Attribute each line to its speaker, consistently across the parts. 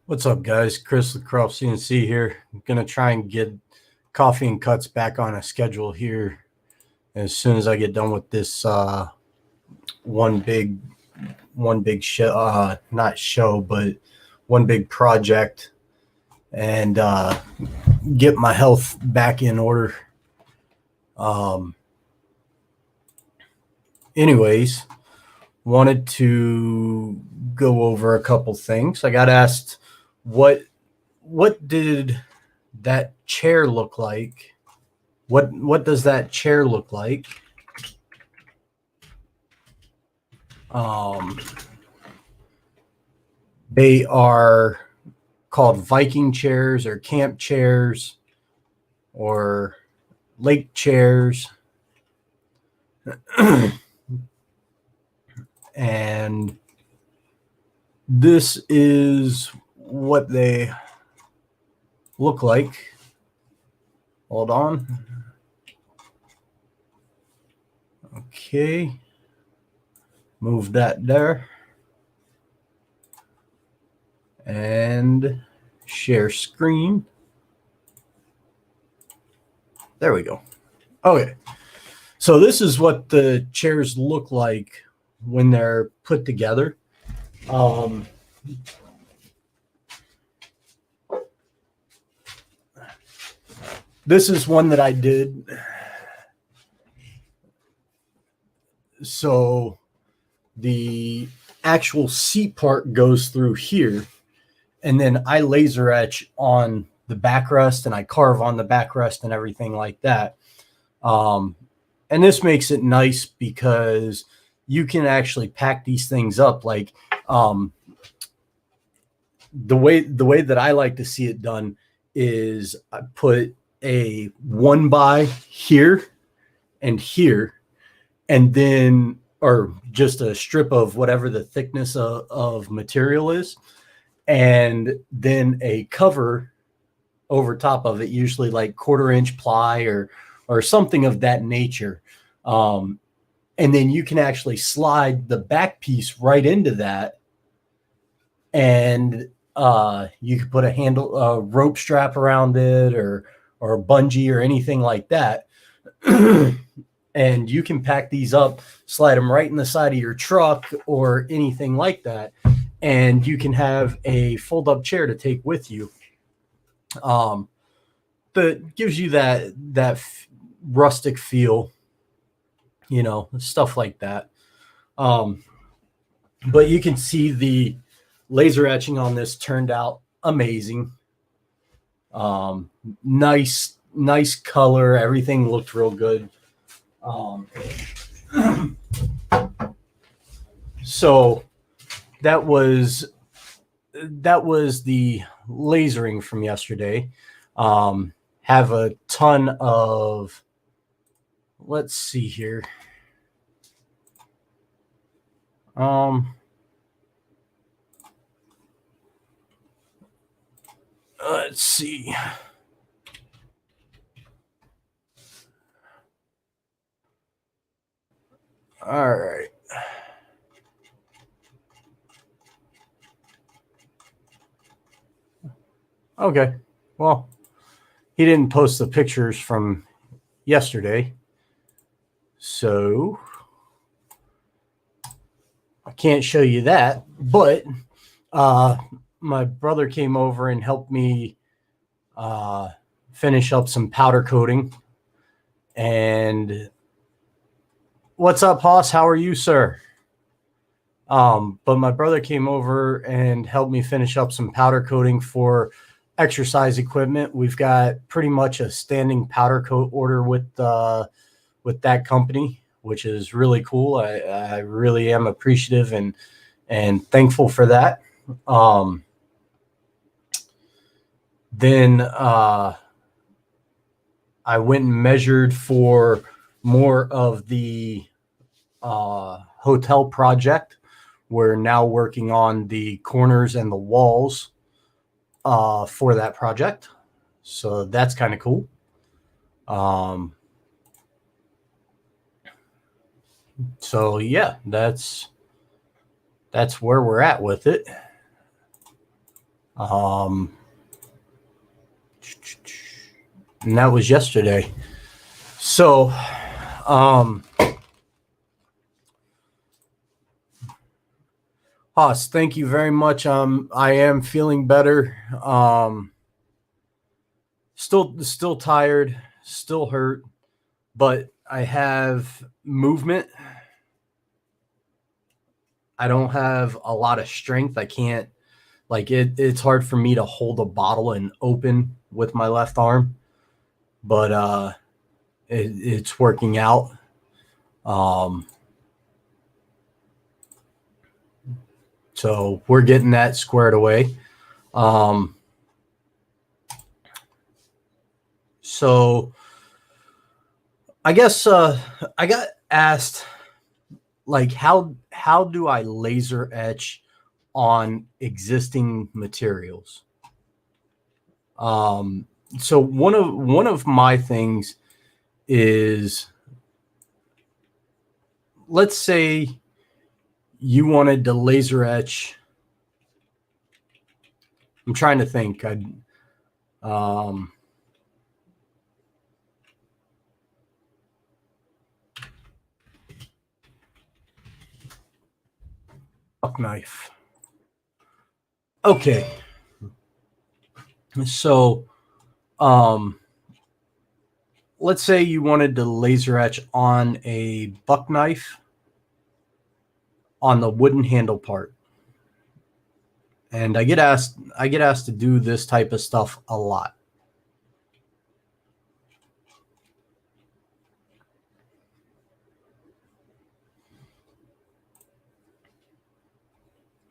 Speaker 1: What's up, guys? Chris with Croft CNC here. I'm gonna try and get coffee and cuts back on a schedule here as soon as I get done with this one big show, not show, but one big project, and get my health back in order. Um, anyways, wanted to go over a couple things. I got asked what did that chair look like? What does that chair look like? Um, they are called Viking chairs or camp chairs or lake chairs. And this is what they look like. Hold on. Okay. Move that there. And share screen. There we go. Okay. So this is what the chairs look like when they're put together. This is one that I did. So the actual seat part goes through here, and then I laser etch on the backrest and I carve on the backrest and everything like that. And this makes it nice because you can actually pack these things up. Like the way that I like to see it done is I put a 1x here and here, and then, or just a strip of whatever the thickness of material is, and then a cover over top of it, usually like 1/4 inch ply or something of that nature. And then you can actually slide the back piece right into that, and you could put a handle, a rope strap around it, or a bungee or anything like that. And you can pack these up, slide them right in the side of your truck or anything like that, and you can have a fold-up chair to take with you. That gives you that rustic feel, stuff like that. But you can see the laser etching on this turned out amazing. Nice color. Everything looked real good. So that was the lasering from yesterday. Have a ton of, let's see here. Let's see. All right. Okay. Well, he didn't post the pictures from yesterday, so I can't show you that. But my brother came over and helped me finish up some powder coating. And what's up, Hoss? How are you, sir? But my brother came over and helped me finish up some powder coating for exercise equipment. We've got pretty much a standing powder coat order with that company, which is really cool. I really am appreciative and thankful for that. Then I went and measured for more of the hotel project. We're now working on the corners and the walls for that project. So that's kind of cool. So yeah, that's where we're at with it. And that was yesterday. So, Haas, thank you very much. I am feeling better. Still tired, still hurt, but I have movement. I don't have a lot of strength. I can't it's hard for me to hold a bottle and open with my left arm, but it's working out. So we're getting that squared away. So I guess I got asked like how do I laser etch on existing materials? So one of my things is, let's say you wanted to laser etch. I'm trying to think. Buck knife. Okay. So, let's say you wanted to laser etch on a buck knife on the wooden handle part. And I get asked to do this type of stuff a lot.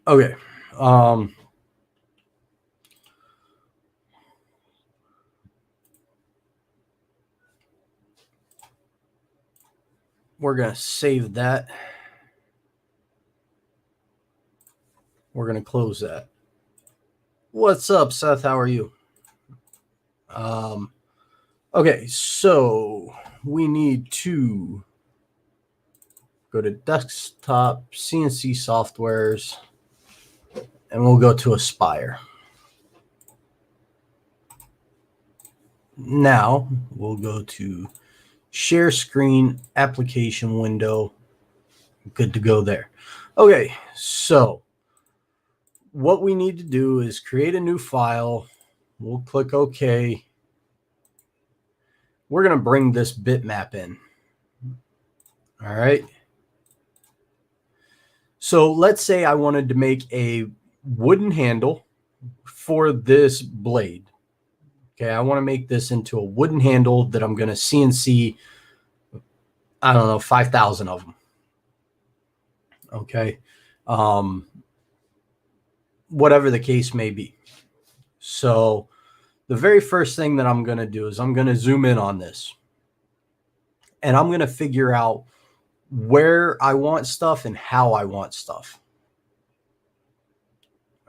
Speaker 1: Okay. We're going to save that. We're going to close that. What's up, Seth? How are you? Okay, so we need to go to desktop, CNC softwares, and we'll go to Aspire. Now we'll go to share screen application window. Good to go there. Okay, so what we need to do is create a new file. We'll click OK. We're going to bring this bitmap in. All right. So let's say I wanted to make a wooden handle for this blade. Okay, I want to make this into a wooden handle that I'm going to CNC, I don't know, 5,000 of them. Okay. Whatever the case may be. So the very first thing that I'm going to do is I'm going to zoom in on this. And I'm going to figure out where I want stuff and how I want stuff.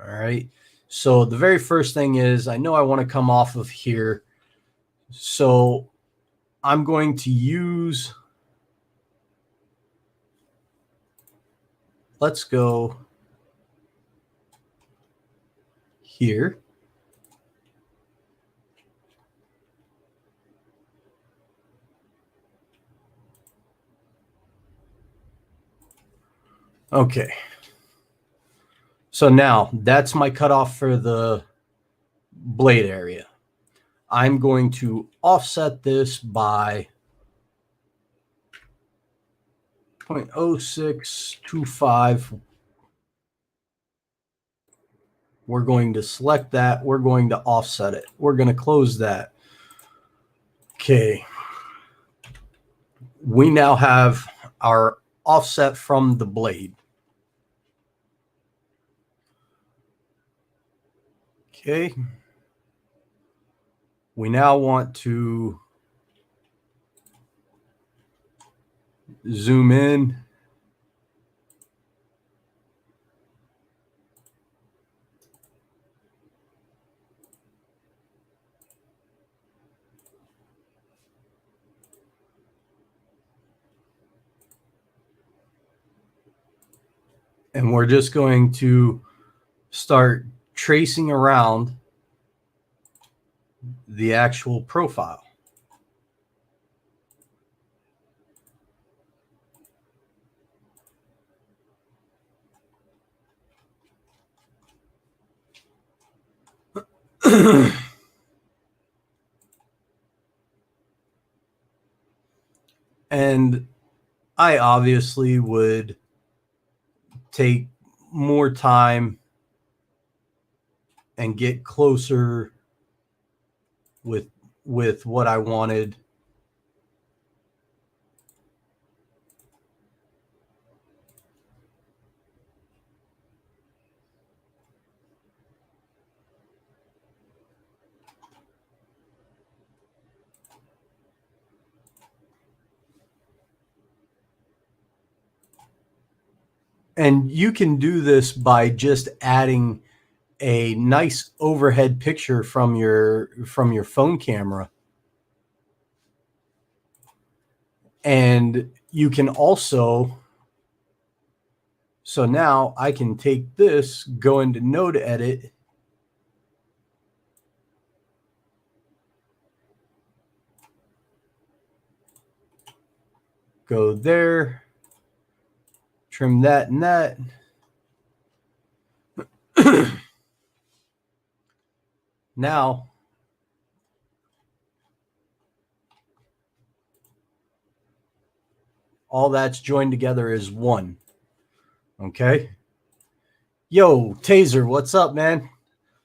Speaker 1: All right. So the very first thing is I know I want to come off of here. So I'm going to use, let's go here. Okay. So now that's my cutoff for the blade area. I'm going to offset this by 0.0625. We're going to select that. We're going to offset it. We're going to close that. Okay. We now have our offset from the blade. Okay. We now want to zoom in. And we're just going to start tracing around the actual profile. And I obviously would take more time and get closer with what I wanted. And you can do this by just adding a nice overhead picture from your phone camera. And you can also, so now I can take this, go into node edit, go there, trim that and that. Now, all that's joined together is one. Okay. Yo, Taser, what's up, man?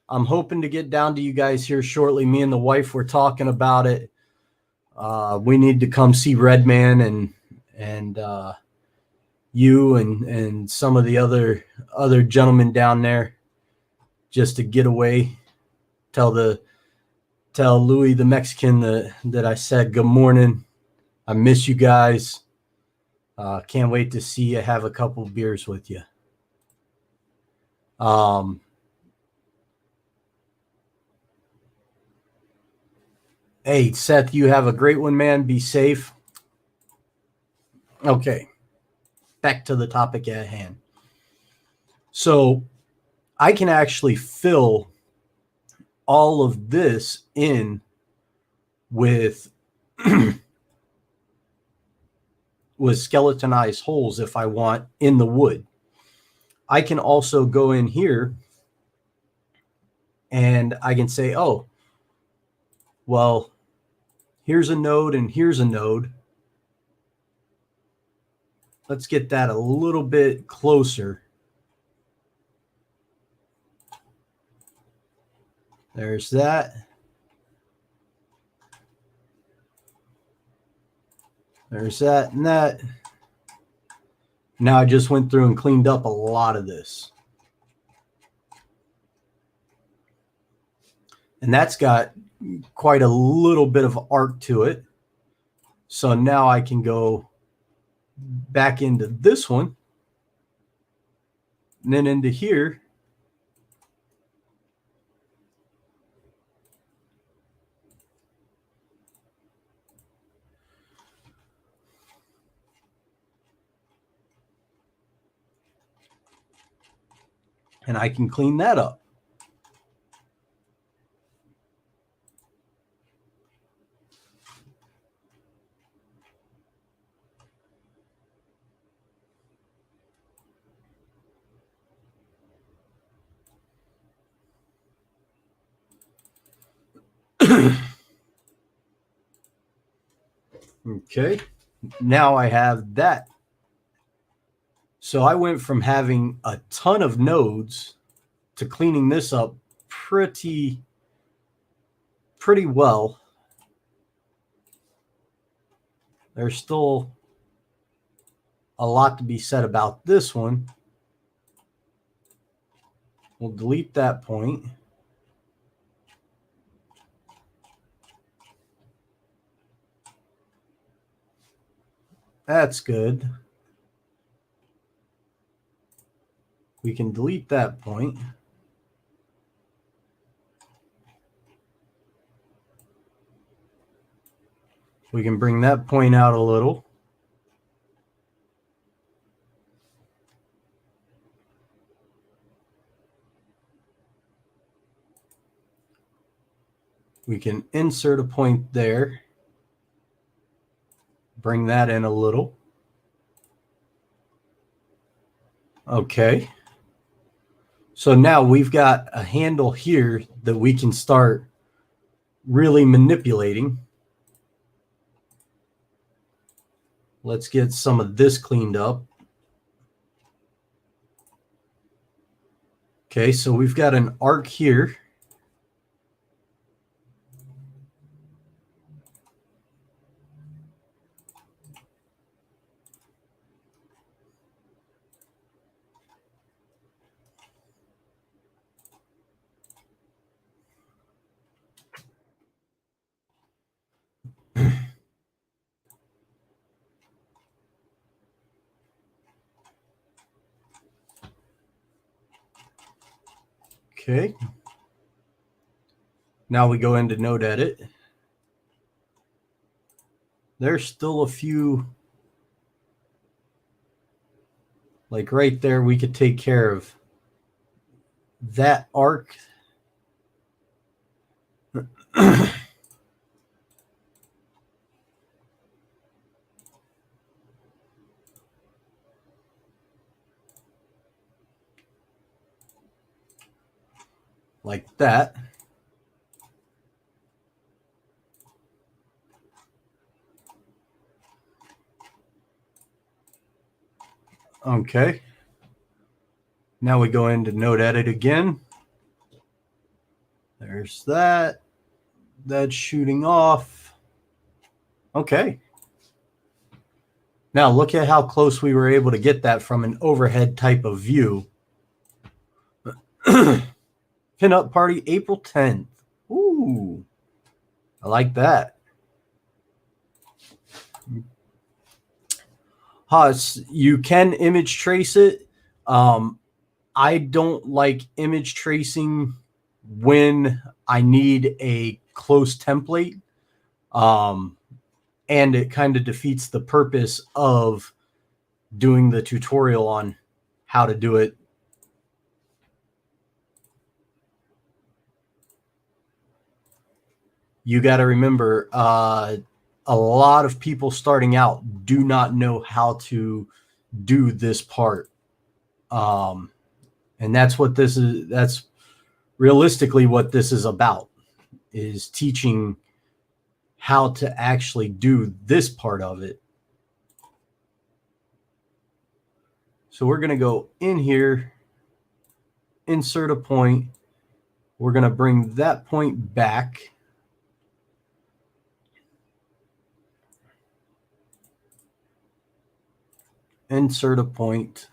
Speaker 1: I'm hoping to get down to you guys here shortly. Me and the wife were talking about it. We need to come see Redman and you and some of the other gentlemen down there just to get away. Tell Louis the Mexican that I said good morning. I miss you guys. Can't wait to see you, have a couple of beers with you. Hey, Seth, you have a great one, man. Be safe. Okay, back to the topic at hand. So I can actually fill all of this in with with skeletonized holes if I want in the wood. I can also go in here and I can say, oh, well, here's a node and here's a node. Let's get that a little bit closer. There's that. There's that and that. Now I just went through and cleaned up a lot of this. And that's got quite a little bit of arc to it. So now I can go back into this one and then into here. And I can clean that up. Okay, now I have that. So I went from having a ton of nodes to cleaning this up pretty well. There's still a lot to be said about this one. We'll delete that point. That's good. We can delete that point. We can bring that point out a little. We can insert a point there. Bring that in a little. Okay. So now we've got a handle here that we can start really manipulating. Let's get some of this cleaned up. Okay, so we've got an arc here. Okay. Now we go into Node Edit. There's still a few, like right there, we could take care of that arc. Like that. Okay. Now we go into Node Edit again. There's that. That's shooting off. Okay. Now look at how close we were able to get that from an overhead type of view. Pinup party April 10th. Ooh, I like that. Haas, you can image trace it. I don't like image tracing when I need a close template. And it kind of defeats the purpose of doing the tutorial on how to do it. You got to remember, a lot of people starting out do not know how to do this part. And that's what this is. That's realistically what this is about, is teaching how to actually do this part of it. So we're going to go in here, insert a point. We're going to bring that point back. Insert a point.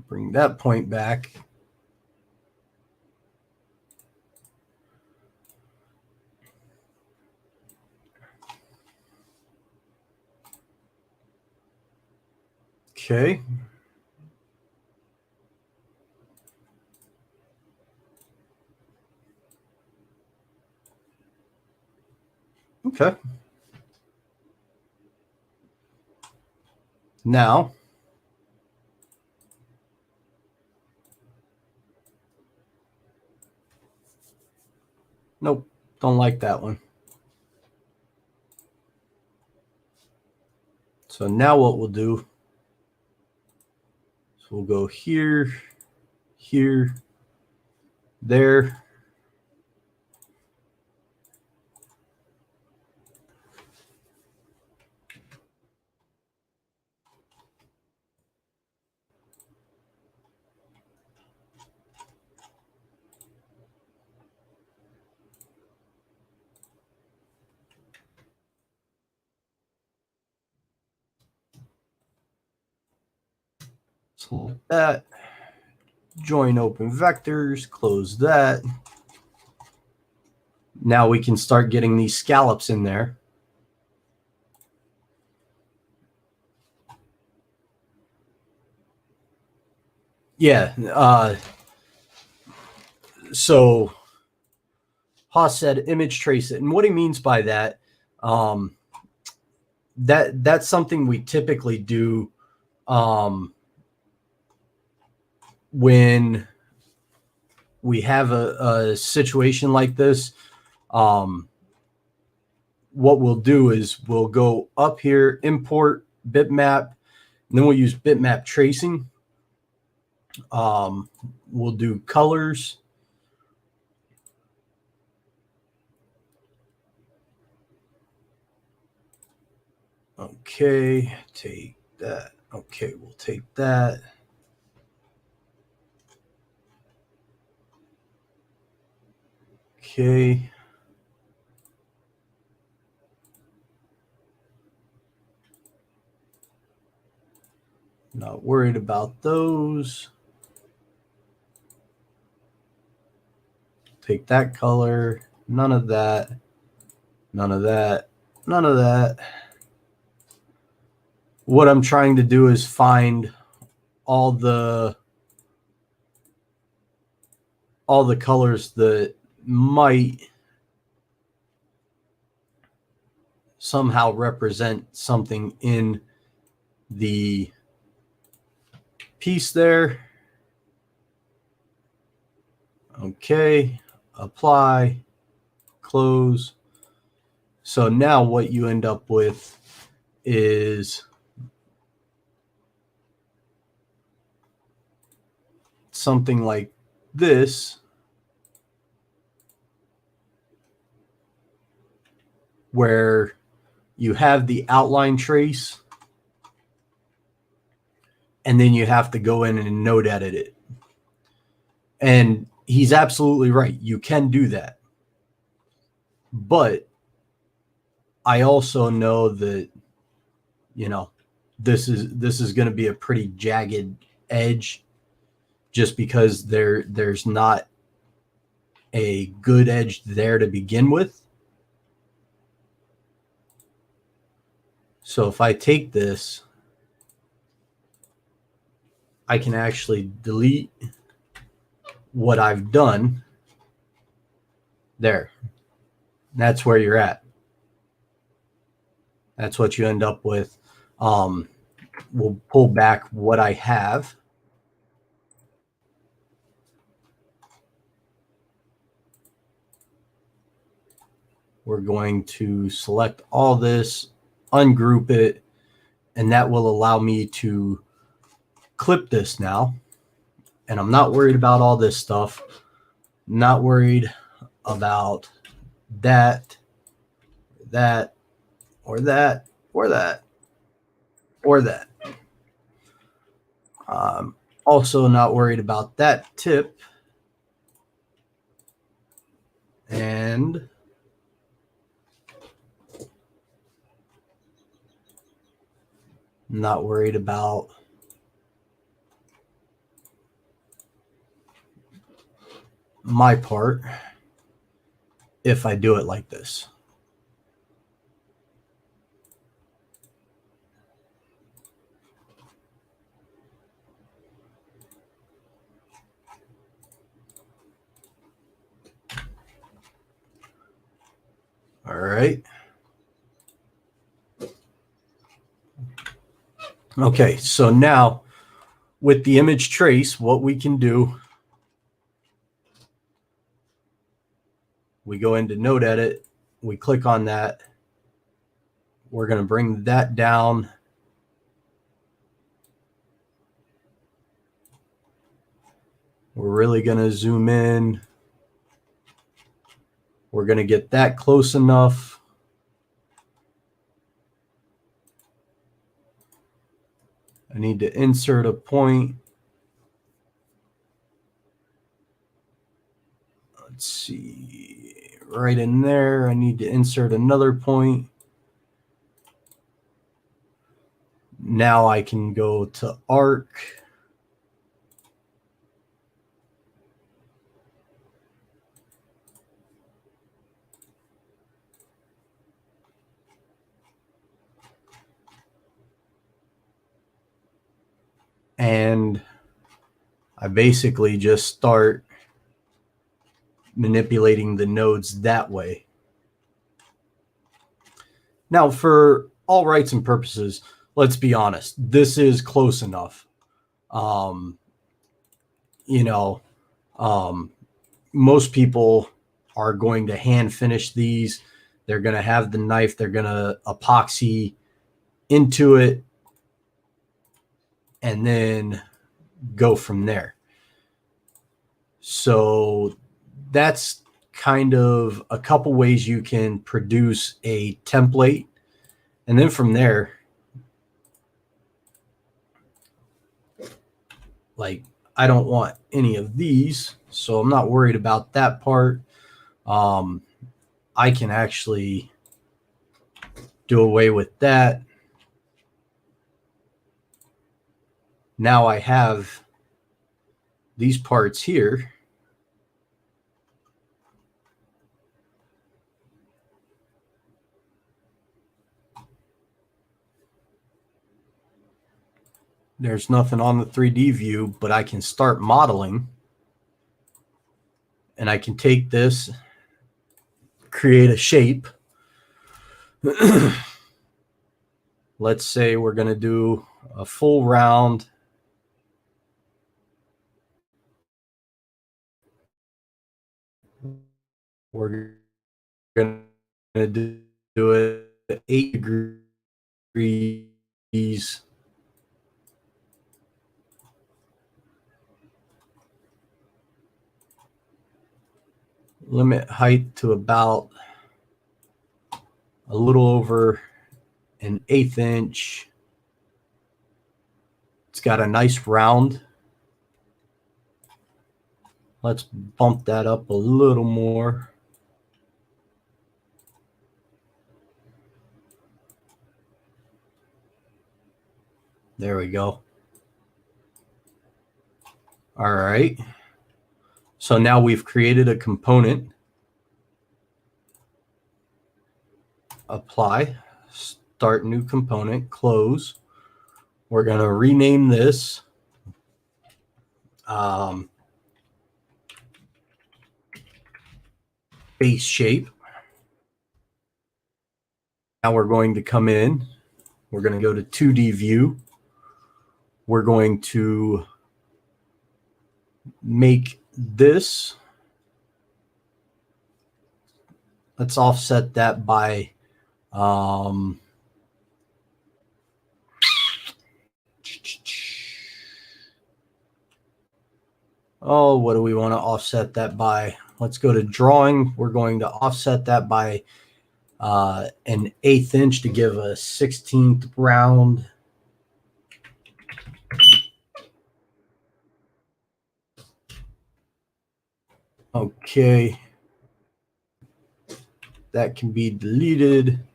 Speaker 1: Bring that point back. Okay. Okay. Now, nope, don't like that one. So now what we'll do is we'll go here, here, there. Select that. Join open vectors, close that. Now we can start getting these scallops in there. Yeah. So Haas said image trace it. And what he means by that, that's something we typically do when we have a situation like this, what we'll do is we'll go up here, import bitmap, and then we'll use bitmap tracing. We'll do colors. Okay, take that. Okay, we'll take that. Okay. Not worried about those. Take that color. None of that. None of that. None of that. What I'm trying to do is find all the colors that might somehow represent something in the piece there. Okay, apply, close. So now what you end up with is something like this, where you have the outline trace, and then you have to go in and node edit it. And he's absolutely right. You can do that. But I also know that, you know, this is going to be a pretty jagged edge, just because there's not a good edge there to begin with. So if I take this, I can actually delete what I've done there. That's where you're at. That's what you end up with. We'll pull back what I have. We're going to select all this, ungroup it, and that will allow me to clip this now. And I'm not worried about all this stuff. Not worried about that, that, or that, or that, or that. Also not worried about that tip. And not worried about my part if I do it like this. All right. Okay, so now with the image trace, what we can do, we go into node edit, we click on that. We're going to bring that down. We're really going to zoom in. We're going to get that close enough. I need to insert a point. Let's see, right in there. I need to insert another point. Now I can go to arc. And I basically just start manipulating the nodes that way. Now, for all rights and purposes, let's be honest, this is close enough. You know, most people are going to hand finish these. They're going to have the knife. They're going to epoxy into it and then go from there. So that's kind of a couple ways you can produce a template. And then from there, like, I don't want any of these, so I'm not worried about that part. I can actually do away with that. Now I have these parts here. There's nothing on the 3D view, but I can start modeling. And I can take this, create a shape. Let's say we're going to do a full round. We're going to do it at 8 degrees. Limit height to about a little over an 1/8 inch. It's got a nice round. Let's bump that up a little more. There we go. All right. So now we've created a component. Apply, start new component, close. We're going to rename this base shape. Now we're going to come in. We're going to go to 2D view. We're going to make this. Let's offset that by what do we want to offset that by? Let's go to drawing. We're going to offset that by an 1/8 inch to give a 16th round. Okay. That can be deleted.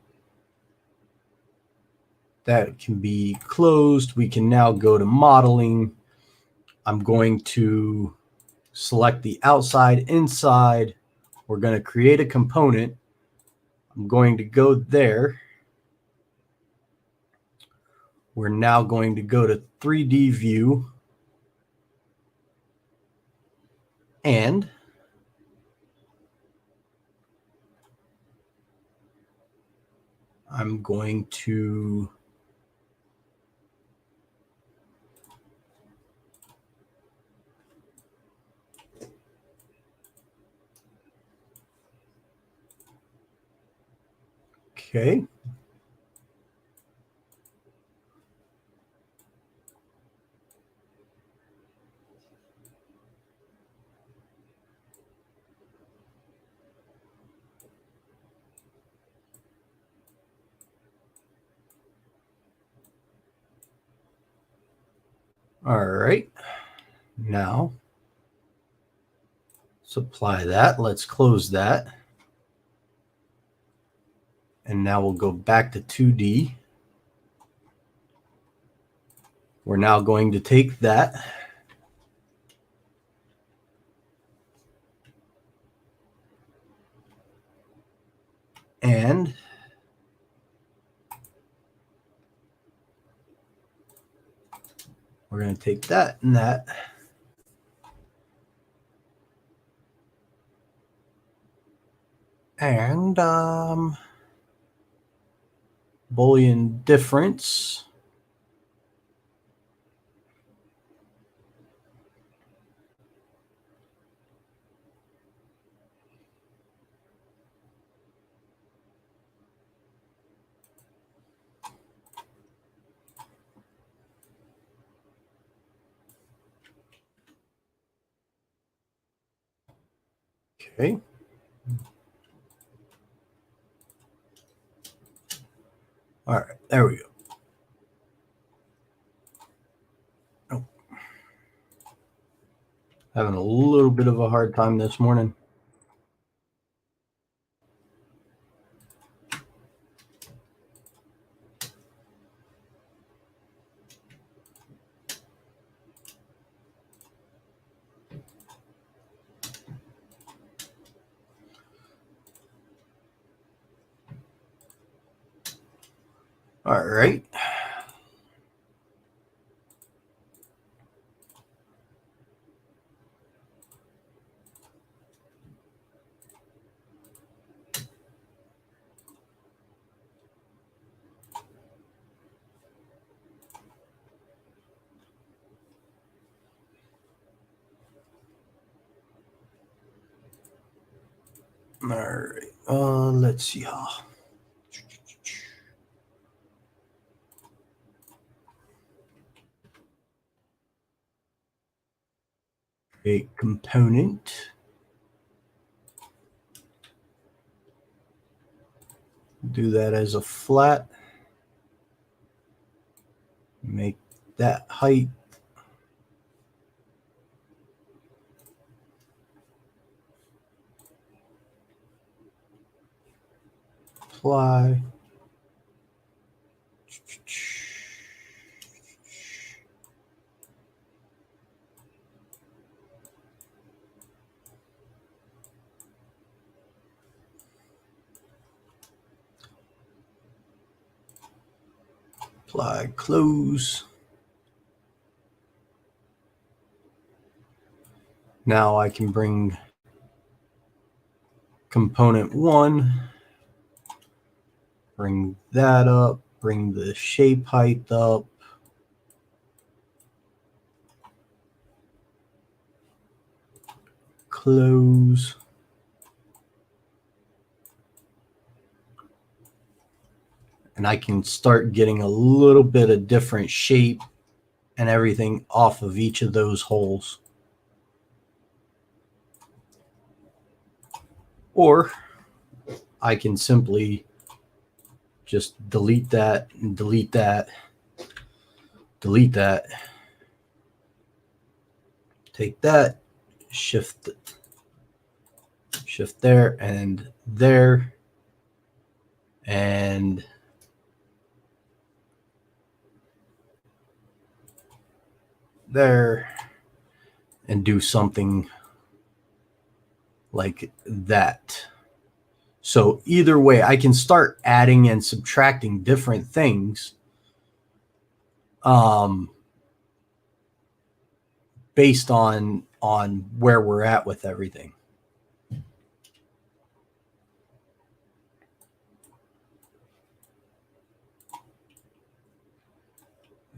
Speaker 1: That can be closed. We can now go to modeling. I'm going to select the outside, inside. We're going to create a component. I'm going to go there. We're now going to go to 3D view. And I'm going to okay. All right. Now, supply that. Let's close that. And now we'll go back to 2D. We're now going to take that and we're going to take that and that. And Boolean difference. Okay. All right, there we go. Oh. Having a little bit of a hard time this morning. All right. All right. Let's see how. A component. Do that as a flat. Make that height. Apply. Apply, close. Now I can bring component 1, bring that up, bring the shape height up. Close. And I can start getting a little bit of different shape and everything off of each of those holes. Or I can simply just delete that and delete that, delete that, take that, shift there and there, and there, and do something like that. So either way, I can start adding and subtracting different things based on where we're at with everything.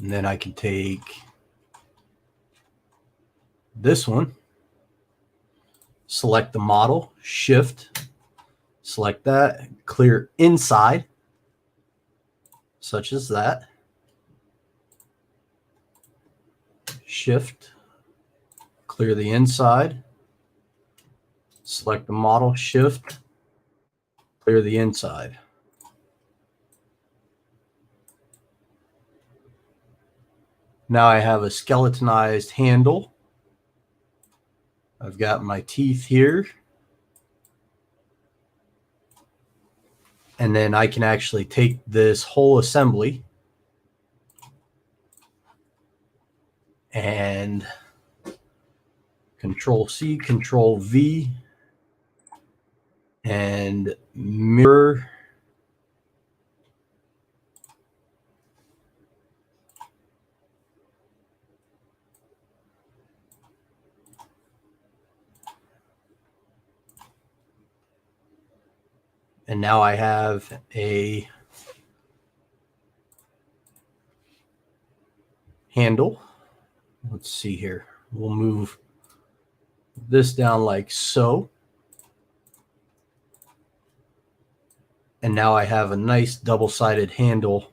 Speaker 1: And then I can take this one, select the model, shift, select that, clear inside, such as that. Shift, clear the inside, select the model, shift, clear the inside. Now I have a skeletonized handle. I've got my teeth here. And then I can actually take this whole assembly and Control C, Control V, and mirror. And now I have a handle. Let's see here. We'll move this down like so. And now I have a nice double-sided handle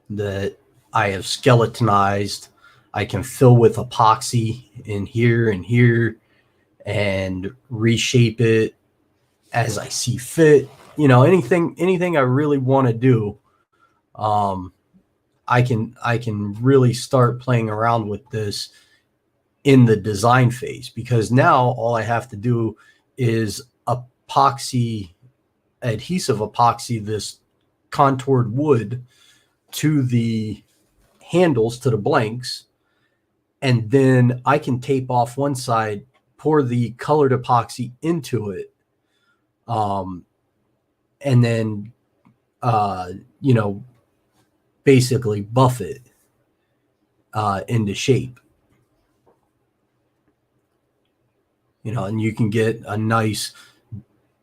Speaker 1: that I have skeletonized I can fill with epoxy in here and here and reshape it as I see fit. You know, anything I really want to do, I can really start playing around with this in the design phase, because now all I have to do is adhesive epoxy this contoured wood to the handles, to the blanks, and then I can tape off one side, pour the colored epoxy into it, and then you know, basically buff it into shape. You know, and you can get a nice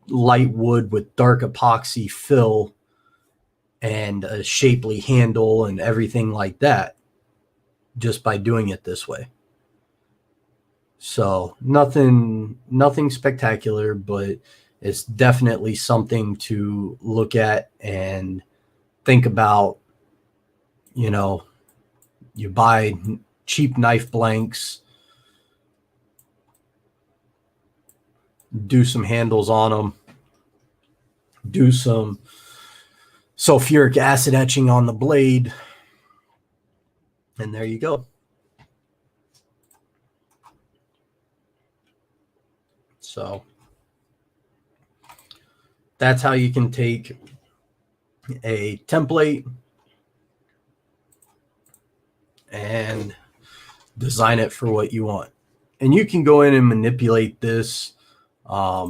Speaker 1: light wood with dark epoxy fill and a shapely handle and everything like that just by doing it this way. So nothing spectacular, but it's definitely something to look at and think about. You know, you buy cheap knife blanks, do some handles on them, do some sulfuric acid etching on the blade, and there you go. So that's how you can take a template and design it for what you want. And you can go in and manipulate this. I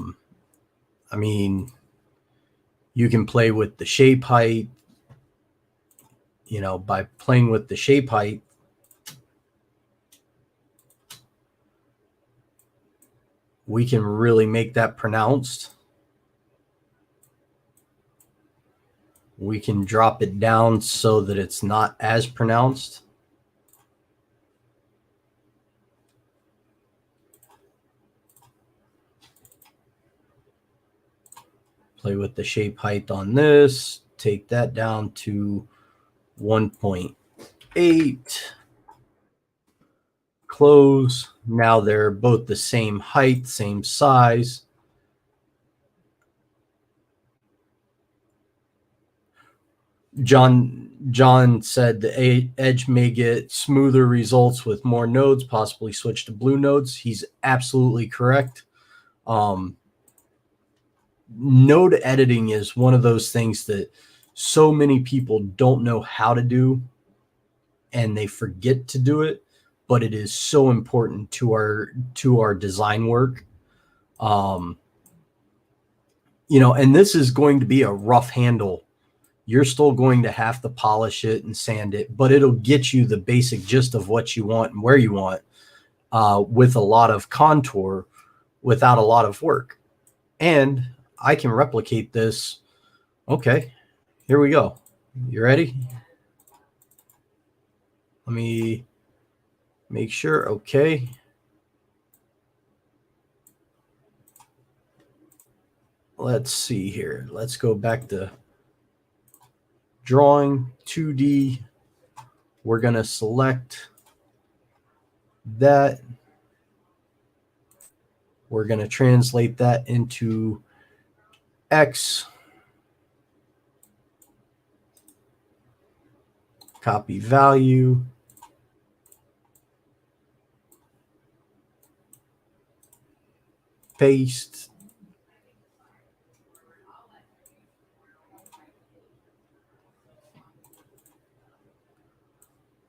Speaker 1: mean, you can play with the shape height. You know, by playing with the shape height, we can really make that pronounced. We can drop it down so that it's not as pronounced. Play with the shape height on this, take that down to 1.8, close. Now they're both the same height, same size. John said the Edge may get smoother results with more nodes, possibly switch to blue nodes. He's absolutely correct. Node editing is one of those things that so many people don't know how to do, and they forget to do it, but it is so important to our design work. You know, and this is going to be a rough handle. You're still going to have to polish it and sand it, but it'll get you the basic gist of what you want and where you want, with a lot of contour without a lot of work. And I can replicate this. Okay, here we go. You ready? Let me make sure. Okay. Let's see here. Let's go back to drawing 2D. We're going to select that. We're going to translate that into X. Copy value. Paste.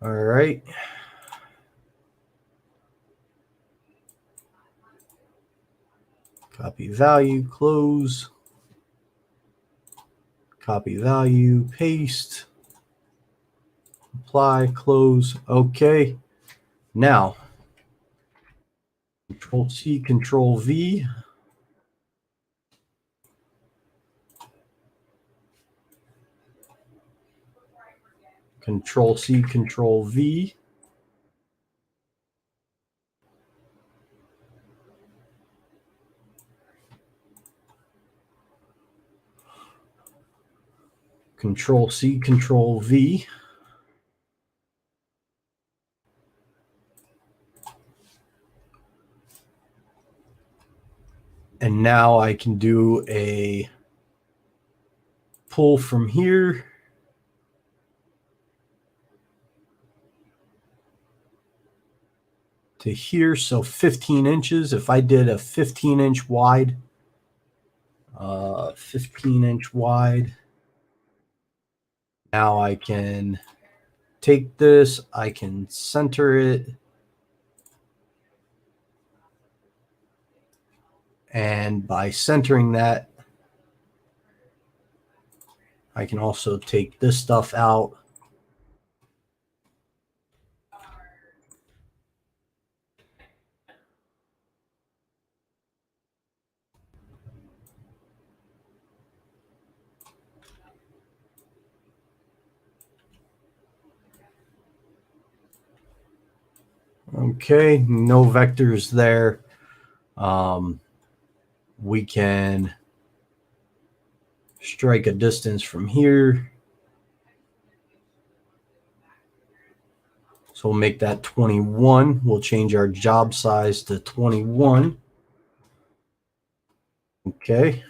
Speaker 1: All right. Copy value, close. Copy value, paste. Apply, close. Okay. Now, Control C, Control V. Control C, Control V. Control C, Control V. now I can do a pull from here to here, so 15 inches. If I did a 15-inch wide, 15-inch wide, now I can take this, I can center it, and by centering that, I can also take this stuff out. Okay, no vectors there. We can strike a distance from here. So we'll make that 21. We'll change our job size to 21. Okay.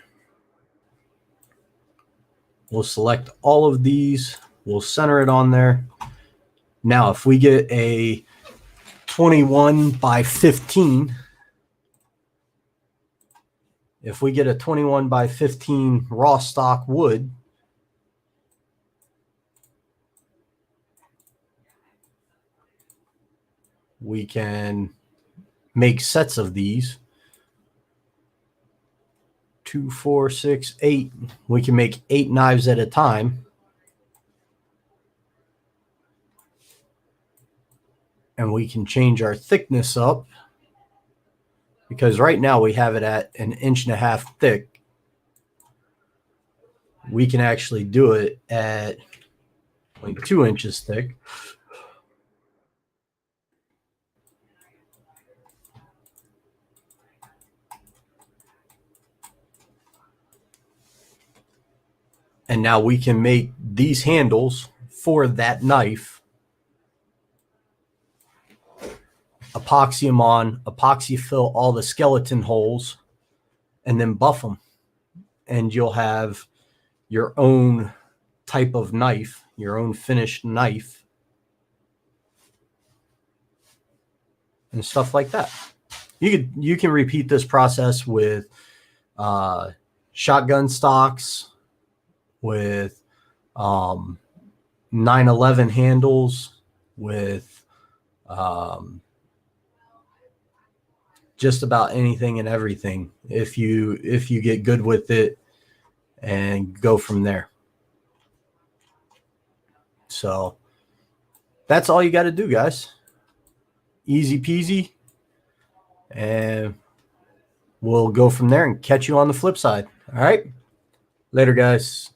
Speaker 1: We'll select all of these. We'll center it on there. Now, if we get a 21 by 15, if we get a 21 by 15 raw stock wood, we can make sets of these. 2, 4, 6, 8. We can make 8 knives at a time. And we can change our thickness up, because right now we have it at 1.5 inches thick. We can actually do it at like 2 inches thick. And now we can make these handles for that knife, epoxy them on, epoxy fill all the skeleton holes, and then buff them. And you'll have your own type of knife, your own finished knife, and stuff like that. You can repeat this process with shotgun stocks, with 911 handles, with just about anything and everything, if you get good with it and go from there. So that's all you got to do, guys. Easy peasy. And we'll go from there and catch you on the flip side. All right. Later, guys.